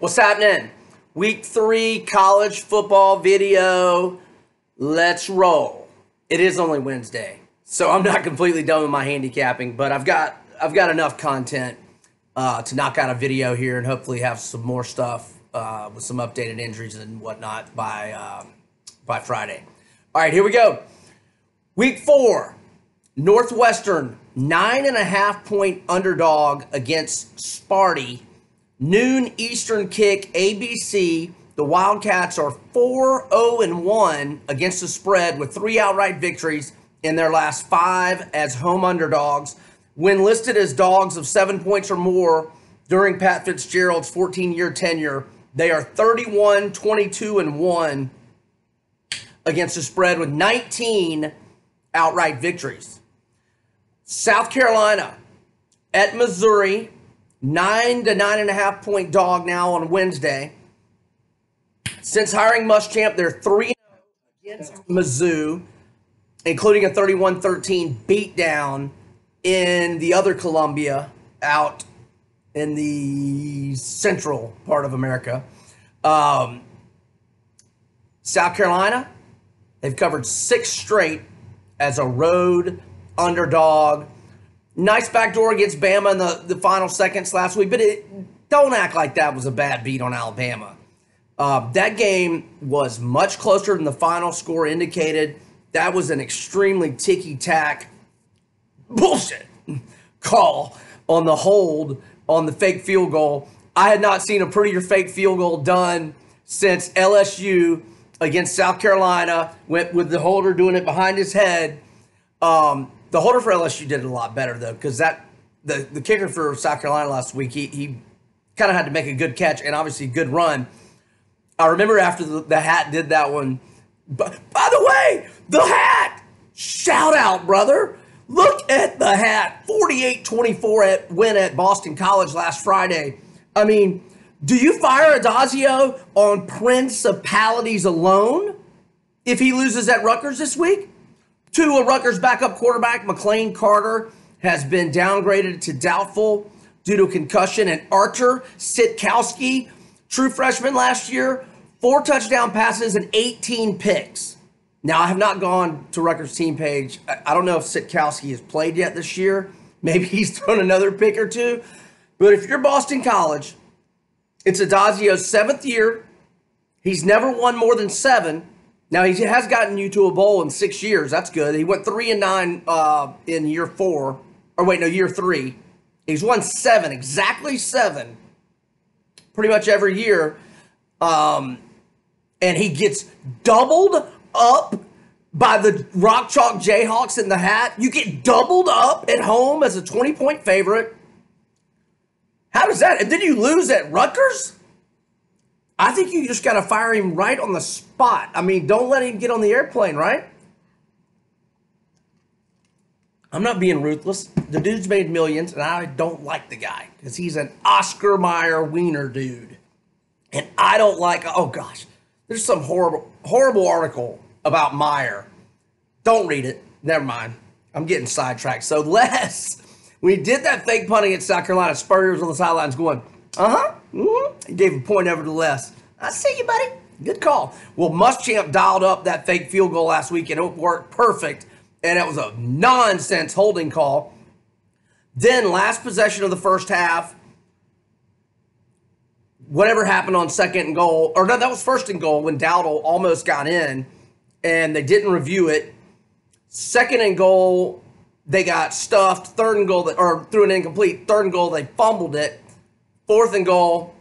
What's happening? Week 3 college football video. Let's roll. It is only Wednesday, so I'm not completely done with my handicapping, but I've got enough content to knock out a video here and hopefully have some more stuff with some updated injuries and whatnot by Friday. All right, here we go. Week 4, Northwestern 9.5-point underdog against Sparty. Noon Eastern kick, ABC. The Wildcats are 4-0-1 against the spread with 3 outright victories in their last 5 as home underdogs. When listed as dogs of 7 points or more during Pat Fitzgerald's 14-year tenure, they are 31-22-1 against the spread with 19 outright victories. South Carolina at Missouri, 9 to 9.5 point dog now on Wednesday. Since hiring Muschamp, they're 3-0 against Mizzou, including a 31-13 beatdown in the other Columbia out in the central part of America. South Carolina, they've covered 6 straight as a road underdog. Nice backdoor against Bama in the final seconds last week, but don't act like that was a bad beat on Alabama. That game was much closer than the final score indicated. That was an extremely ticky-tack bullshit call on the hold on the fake field goal. I had not seen a prettier fake field goal done since LSU against South Carolina, went with the holder doing it behind his head. The holder for LSU did it a lot better, though, because the kicker for South Carolina last week, he kind of had to make a good catch and obviously a good run. I remember after the hat did that one. But by the way, the hat! Shout out, brother. Look at the hat. 48-24 win at Boston College last Friday. I mean, do you fire Adazio on principalities alone if he loses at Rutgers this week? To a Rutgers backup quarterback, McLean Carter has been downgraded to doubtful due to concussion. And Archer Sitkowski, true freshman last year, 4 touchdown passes and 18 picks. Now, I have not gone to Rutgers team page. I don't know if Sitkowski has played yet this year. Maybe he's thrown another pick or two. But if you're Boston College, it's Adazio's 7th year. He's never won more than 7. Now, he has gotten you to a bowl in 6 years. That's good. He went 3-9 in year 4. Or wait, no, year 3. He's won 7, exactly 7, pretty much every year. And he gets doubled up by the Rock Chalk Jayhawks in the hat. You get doubled up at home as a 20-point favorite. How does that? And then you lose at Rutgers? I think you just got to fire him right on the spot. I mean, don't let him get on the airplane, right? I'm not being ruthless. The dude's made millions, and I don't like the guy because he's an Oscar Mayer wiener dude. And I don't like, oh gosh, there's some horrible article about Mayer. Don't read it. Never mind. I'm getting sidetracked. So Les, when he did that fake punting at South Carolina, Spurrier was on the sidelines going, He gave a point over to Les. I see you, buddy. Good call. Well, Muschamp dialed up that fake field goal last week, and it worked perfect. And it was a nonsense holding call. Then, last possession of the first half, whatever happened on second and goal, or no, that was first and goal when Dowdle almost got in, and they didn't review it. Second and goal, they got stuffed. Third and goal, or threw an incomplete. Third and goal, they fumbled it. Fourth and goal.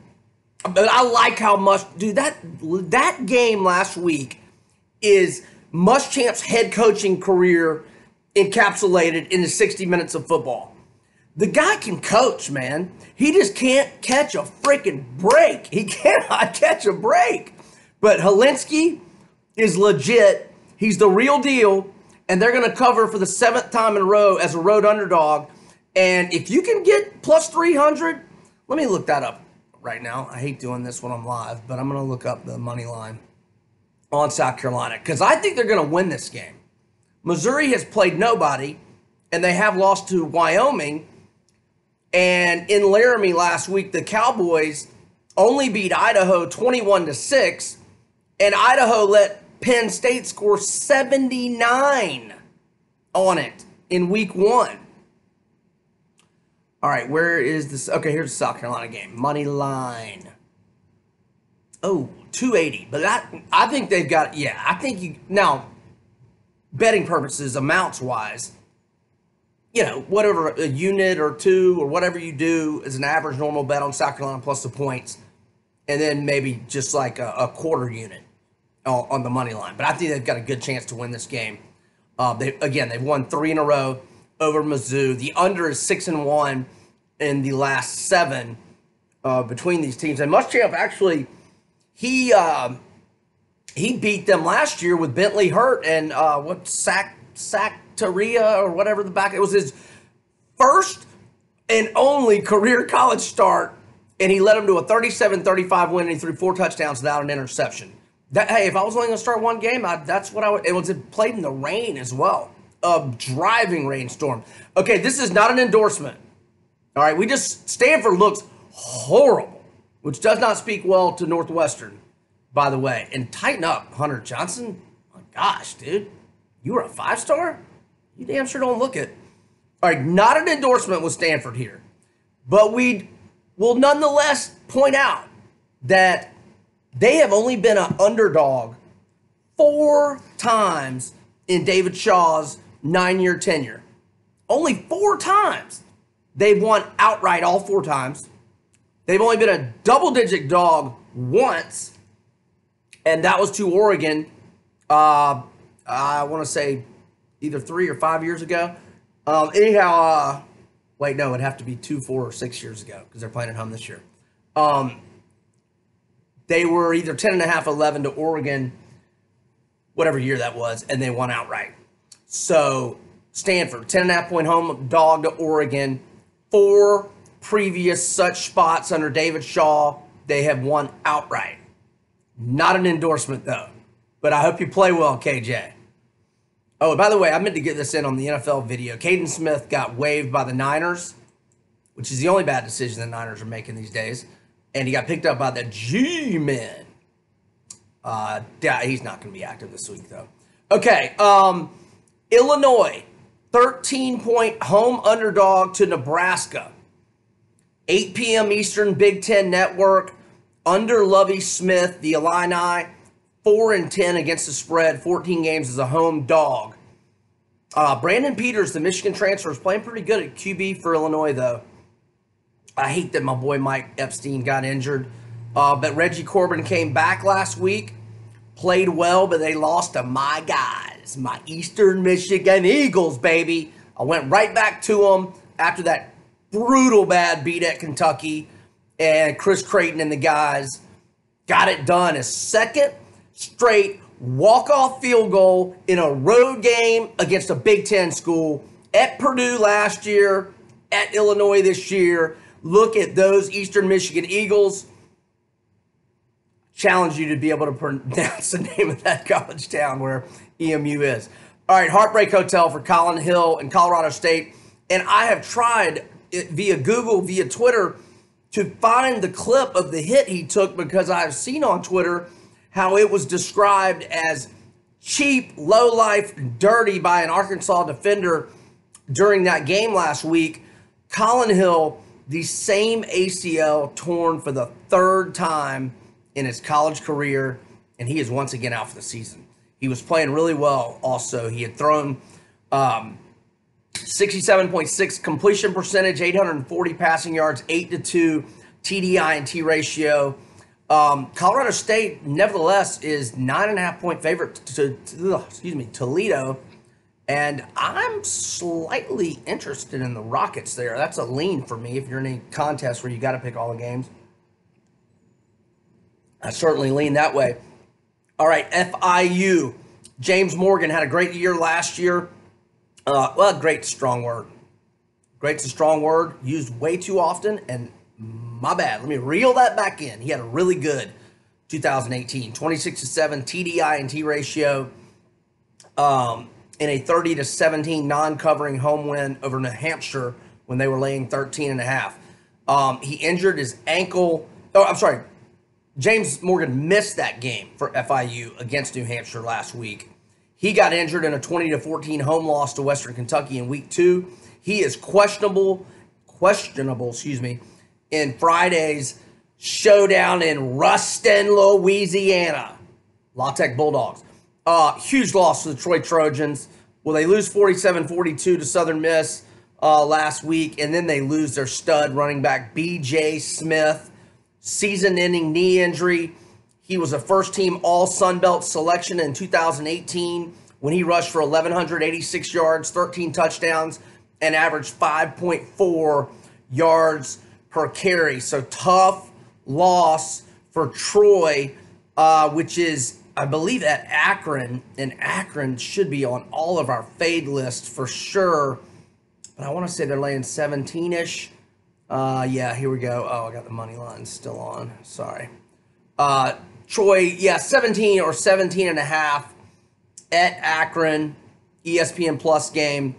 But I like how dude, that game last week is Muschamp's head coaching career encapsulated in the 60 minutes of football. The guy can coach, man. He just can't catch a freaking break. He cannot catch a break. But Helinski is legit. He's the real deal. And they're going to cover for the 7th time in a row as a road underdog. And if you can get plus 300, let me look that up right now. I hate doing this when I'm live, but I'm going to look up the money line on South Carolina because I think they're going to win this game. Missouri has played nobody, and they have lost to Wyoming. And in Laramie last week, the Cowboys only beat Idaho 21-6, and Idaho let Penn State score 79 on it in week 1. All right, where is this? Okay, here's the South Carolina game. Money line. Oh, 280. But I think they've got, yeah, I think you, now, betting purposes, amounts-wise, you know, whatever, a unit or two or whatever you do is an average normal bet on South Carolina plus the points, and then maybe just like a quarter unit on the money line. But I think they've got a good chance to win this game. They've won 3 in a row over Mizzou. The under is 6-1 in the last 7 between these teams. And Muschamp actually, he beat them last year with Bentley hurt and Sacteria or whatever the back. It was his first and only career college start, and he led them to a 37-35 win, and he threw 4 touchdowns without an interception. Hey, if I was only going to start one game, that's what I would. It was played in the rain as well, a driving rainstorm. Okay, this is not an endorsement. All right, Stanford looks horrible, which does not speak well to Northwestern, by the way. And tighten up, Hunter Johnson. My gosh, dude, you were a 5-star? You damn sure don't look it. All right, not an endorsement with Stanford here, but we will nonetheless point out that they have only been an underdog 4 times in David Shaw's 9-year tenure. Only 4 times. They've won outright all 4 times. They've only been a double-digit dog once, and that was to Oregon, I want to say either 3 or 5 years ago. Wait, no, it'd have to be 2, 4, or 6 years ago because they're playing at home this year. They were either 10.5, 11 to Oregon, whatever year that was, and they won outright. So Stanford, 10.5-point home dog to Oregon. 4 previous such spots under David Shaw, they have won outright. Not an endorsement, though. But I hope you play well, KJ. Oh, by the way, I meant to get this in on the NFL video. Caden Smith got waived by the Niners, which is the only bad decision the Niners are making these days. And he got picked up by the G-Men. He's not going to be active this week, though. Okay, Illinois, 13-point home underdog to Nebraska. 8 p.m. Eastern, Big Ten Network. Under Lovie Smith, the Illini, 4-10 against the spread, 14 games as a home dog. Brandon Peters, the Michigan transfer, is playing pretty good at QB for Illinois, though. I hate that my boy Mike Epstein got injured. But Reggie Corbin came back last week, played well, but they lost to my guys, my Eastern Michigan Eagles, baby. I went right back to them after that brutal bad beat at Kentucky. And Chris Creighton and the guys got it done. A second straight walk-off field goal in a road game against a Big Ten school at Purdue last year, at Illinois this year. Look at those Eastern Michigan Eagles. Challenge you to be able to pronounce the name of that college town where EMU is. All right, Heartbreak Hotel for Colin Hill in Colorado State. And I have tried it via Google, via Twitter, to find the clip of the hit he took because I've seen on Twitter how it was described as cheap, low-life, dirty by an Arkansas defender during that game last week. Colin Hill, the same ACL torn for the 3rd time in his college career, and he is once again out for the season. He was playing really well also. He had thrown 67.6 completion percentage, 840 passing yards, 8-2 TDI&T ratio. Colorado State, nevertheless, is 9.5-point favorite to Toledo. And I'm slightly interested in the Rockets there. That's a lean for me if you're in a contest where you got to pick all the games. I certainly lean that way. All right, FIU. James Morgan had a great year last year. Great's a strong word. Great's a strong word, used way too often, and my bad. Let me reel that back in. He had a really good 2018. 26-7 TDI&T ratio in a 30-17 non-covering home win over New Hampshire when they were laying 13.5. He injured his ankle Oh, I'm sorry. James Morgan missed that game for FIU against New Hampshire last week. He got injured in a 20-14 home loss to Western Kentucky in week 2. He is questionable, in Friday's showdown in Ruston, Louisiana. La Tech Bulldogs. Huge loss to the Troy Trojans. Well, they lose 47-42 to Southern Miss last week, and then they lose their stud running back, B.J. Smith. Season-ending knee injury. He was a first-team All-Sun Belt selection in 2018 when he rushed for 1,186 yards, 13 touchdowns, and averaged 5.4 yards per carry. So tough loss for Troy, which is, I believe, at Akron. And Akron should be on all of our fade lists for sure. But I want to say they're laying 17-ish. Yeah, here we go. Oh, I got the money line still on. Sorry. Troy, 17 or 17 and a half at Akron, ESPN Plus game,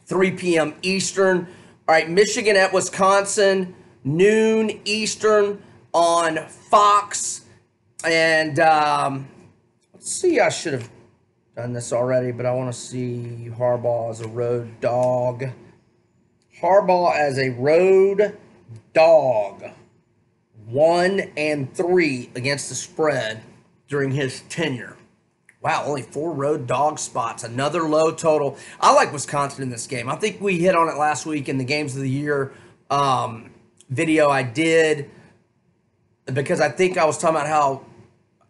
3 p.m. Eastern. All right, Michigan at Wisconsin, noon Eastern on Fox. And let's see, I should have done this already, but I want to see Harbaugh as a road dog. Harbaugh as a road dog, 1-3 against the spread during his tenure. Wow, only 4 road dog spots, another low total. I like Wisconsin in this game. I think we hit on it last week in the Games of the Year video I did, because I think I was talking about how,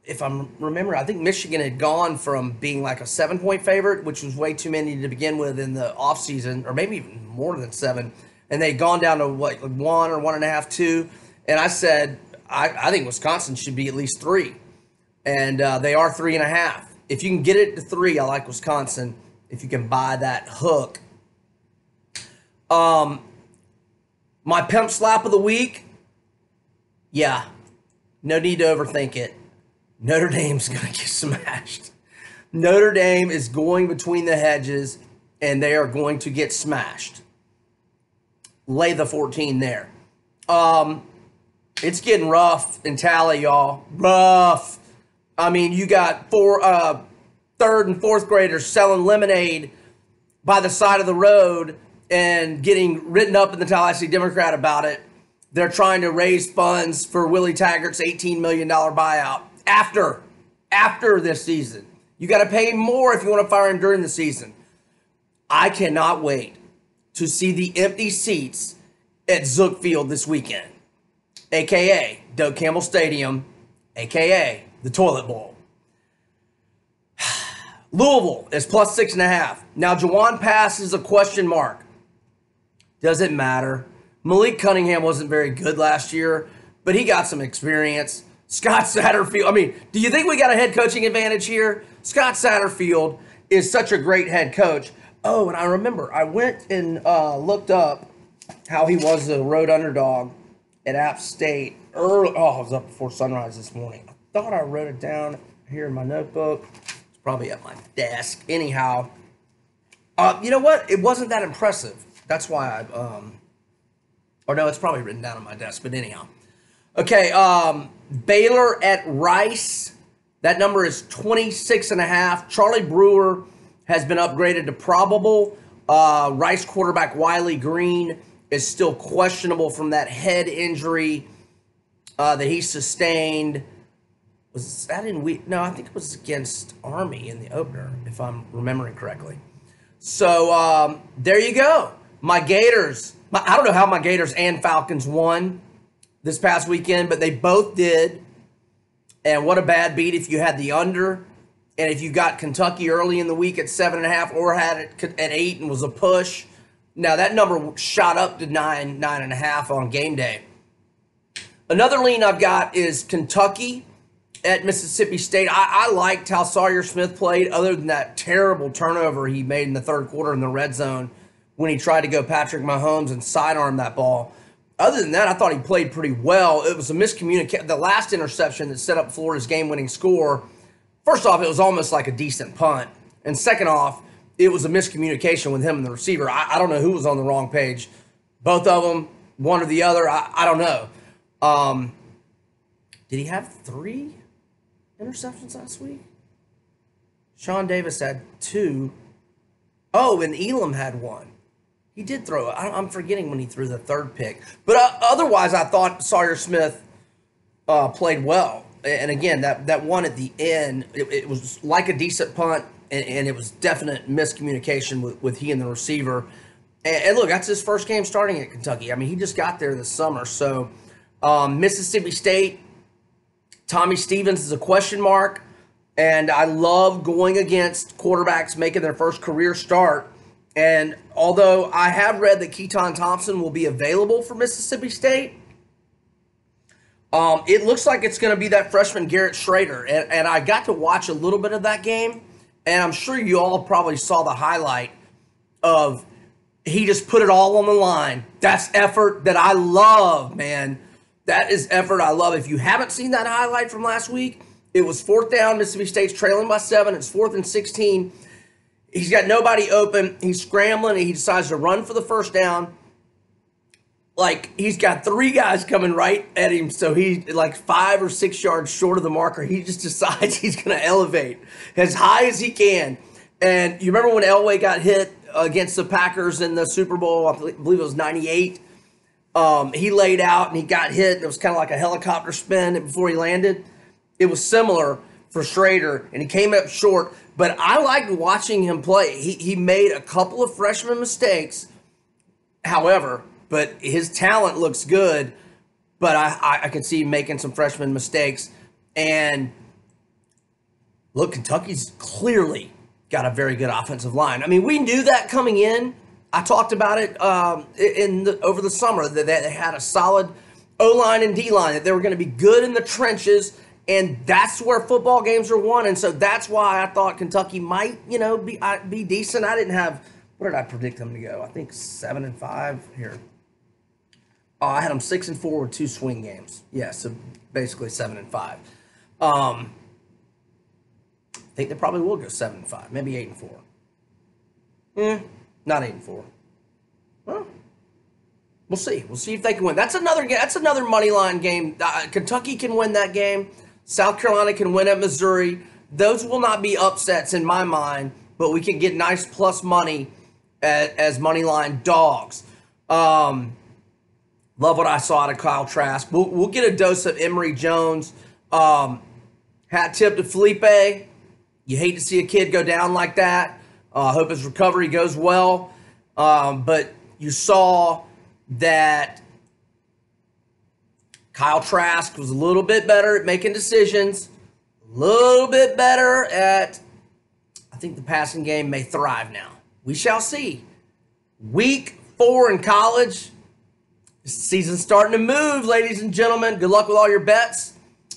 if I'm remembering, I think Michigan had gone from being like a 7-point favorite, which was way too many to begin with in the offseason, or maybe even more than 7, and they'd gone down to what, like 1 or 1.5, 2. And I said, I think Wisconsin should be at least 3. And they are 3.5. If you can get it to 3, I like Wisconsin. If you can buy that hook. My pimp slap of the week, no need to overthink it. Notre Dame's going to get smashed. Notre Dame is going between the hedges, and they are going to get smashed. Lay the 14 there. It's getting rough in Tally, y'all. Rough. I mean, you got 3rd and 4th graders selling lemonade by the side of the road and getting written up in the Tallahassee Democrat about it. They're trying to raise funds for Willie Taggart's $18 million buyout after this season. You got to pay him more if you want to fire him during the season. I cannot wait to see the empty seats at Zook Field this weekend, a.k.a. Doak Campbell Stadium, a.k.a. the Toilet Bowl. Louisville is plus 6.5. Now, Jawan Pass is a question mark. Does it matter? Malik Cunningham wasn't very good last year, but he got some experience. Scott Satterfield, I mean, do you think we got a head coaching advantage here? Scott Satterfield is such a great head coach. Oh, and I remember I went and looked up how he was a road underdog at App State early. Oh, I was up before sunrise this morning. I thought I wrote it down here in my notebook. It's probably at my desk. Anyhow, you know what? It wasn't that impressive. That's why or no, it's probably written down on my desk, but anyhow. Okay, Baylor at Rice. That number is 26.5. Charlie Brewer has been upgraded to probable. Rice quarterback Wiley Green is still questionable from that head injury that he sustained. Was that in week? No, I think it was against Army in the opener, if I'm remembering correctly. So there you go. My Gators. I don't know how my Gators and Falcons won this past weekend, but they both did. And what a bad beat if you had the under. And if you got Kentucky early in the week at 7.5 or had it at 8 and was a push. Now that number shot up to 9.5 on game day. Another lean I've got is Kentucky at Mississippi State. I liked how Sawyer Smith played, other than that terrible turnover he made in the third quarter in the red zone when he tried to go Patrick Mahomes and sidearm that ball. Other than that, I thought he played pretty well. It was a miscommunication. The last interception that set up Florida's game-winning score, first off, it was almost like a decent punt. And second off, it was a miscommunication with him and the receiver. I don't know who was on the wrong page. Both of them, one or the other, I don't know. Did he have 3 interceptions last week? Sean Davis had 2. Oh, and Elam had 1. He did throw it. I'm forgetting when he threw the 3rd pick. But otherwise, I thought Sawyer Smith played well. And again, that one at the end, it was like a decent punt, and it was definite miscommunication with he and the receiver. And look, that's his first game starting at Kentucky. I mean, he just got there this summer. So Mississippi State, Tommy Stevens is a question mark. And I love going against quarterbacks making their first career start. And although I have read that Keaton Thompson will be available for Mississippi State, it looks like it's going to be that freshman Garrett Schrader. And I got to watch a little bit of that game. And I'm sure you all probably saw the highlight of he just put it all on the line. That's effort that I love, man. That is effort I love. If you haven't seen that highlight from last week, it was 4th down. Mississippi State's trailing by 7. It's 4th and 16. He's got nobody open. He's scrambling, and he decides to run for the first down. Like, he's got 3 guys coming right at him, so he's like 5 or 6 yards short of the marker. He just decides he's going to elevate as high as he can. And you remember when Elway got hit against the Packers in the Super Bowl? I believe it was 98. He laid out, and he got hit. It was kind of like a helicopter spin before he landed. It was similar for Schrader, and he came up short. But I liked watching him play. He made a couple of freshman mistakes, however, but his talent looks good. But I can see him making some freshman mistakes. And look, Kentucky's clearly got a very good offensive line. I mean, we knew that coming in. I talked about it over the summer, that they had a solid O-line and D-line, that they were going to be good in the trenches. And that's where football games are won. And so that's why I thought Kentucky might, be decent. I didn't have, what did I predict them to go? I think 7-5 here. I had them 6-4 with 2 swing games. Yeah, so basically 7-5. I think they probably will go 7-5, maybe 8-4. Not 8-4. Well, we'll see. We'll see if they can win. That's another game. That's another money line game. Kentucky can win that game. South Carolina can win at Missouri. Those will not be upsets in my mind, but we can get nice plus money as money line dogs. Love what I saw out of Kyle Trask. We'll get a dose of Emory Jones. Hat tip to Felipe. You hate to see a kid go down like that. I hope his recovery goes well. But you saw that Kyle Trask was a little bit better at making decisions, a little bit better at, I think the passing game may thrive now. We shall see. Week 4 in college. The season's starting to move, ladies and gentlemen. Good luck with all your bets.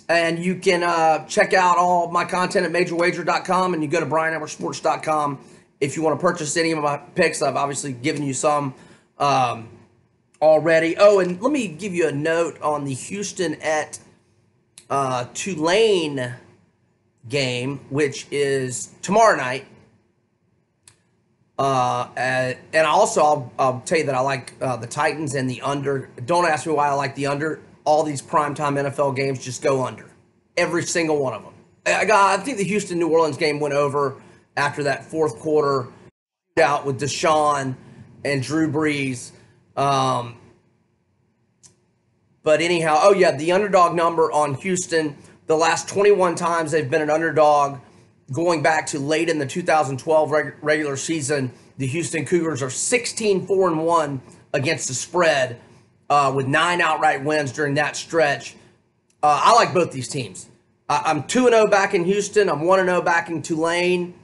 And you can check out all my content at MajorWager.com, and you go to BrianEdwardsSports.com if you want to purchase any of my picks. I've obviously given you some already. Oh, and let me give you a note on the Houston at Tulane game, which is tomorrow night. And also, I'll tell you that I like the Titans and the under. Don't ask me why I like the under. All these primetime NFL games just go under. Every single one of them. I think the Houston-New Orleans game went over after that fourth quarter out with Deshaun and Drew Brees. But anyhow, oh yeah, the underdog number on Houston, the last 21 times they've been an underdog, going back to late in the 2012 regular season, the Houston Cougars are 16-4-1 against the spread, with 9 outright wins during that stretch. I like both these teams. I'm 2-0 back in Houston. I'm 1-0 back in Tulane.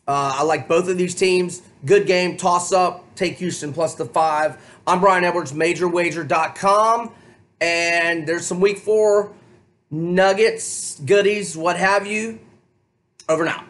I like both of these teams. Good game, toss up, take Houston plus the 5. I'm Brian Edwards, MajorWager.com. And there's some week 4 nuggets, goodies, what have you. Over now.